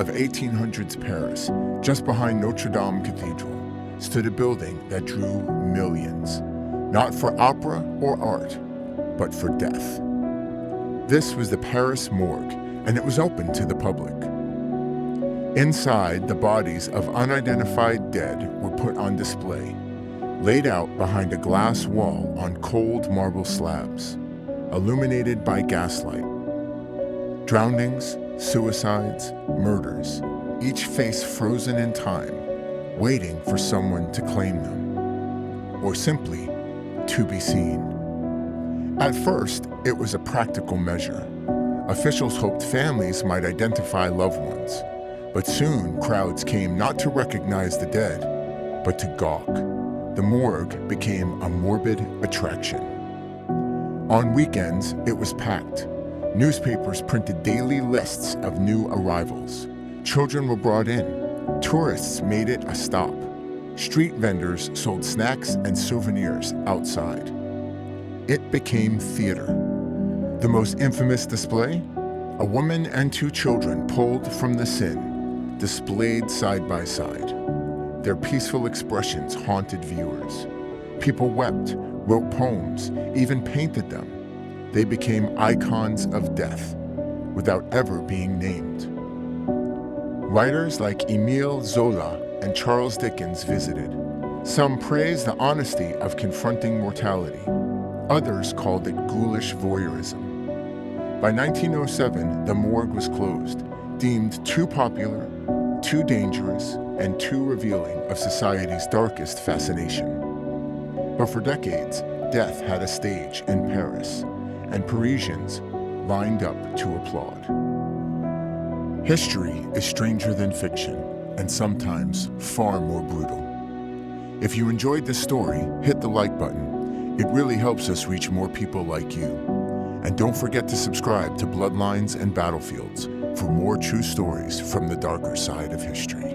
of 1800s Paris, just behind Notre Dame Cathedral, stood a building that drew millions, not for opera or art, but for death. This was the Paris Morgue, and it was open to the public. Inside, the bodies of unidentified dead were put on display, laid out behind a glass wall on cold marble slabs, illuminated by gaslight. Drownings, suicides, murders, each face frozen in time, waiting for someone to claim them, or simply to be seen. At first, it was a practical measure. Officials hoped families might identify loved ones, but soon crowds came not to recognize the dead, but to gawk. The morgue became a morbid attraction. On weekends, it was packed. Newspapers printed daily lists of new arrivals. Children were brought in. Tourists made it a stop. Street vendors sold snacks and souvenirs outside. It became theater. The most infamous display? A woman and two children pulled from the sin, displayed side by side. Their peaceful expressions haunted viewers. People wept, wrote poems, even painted them. They became icons of death, without ever being named. Writers like Émile Zola and Charles Dickens visited. Some praised the honesty of confronting mortality. Others called it ghoulish voyeurism. By 1907, the morgue was closed, deemed too popular, too dangerous, and too revealing of society's darkest fascination. But for decades, death had a stage in Paris, and Parisians lined up to applaud. History is stranger than fiction, and sometimes far more brutal. If you enjoyed this story, hit the like button. It really helps us reach more people like you. And don't forget to subscribe to Bloodlines and Battlefields for more true stories from the darker side of history.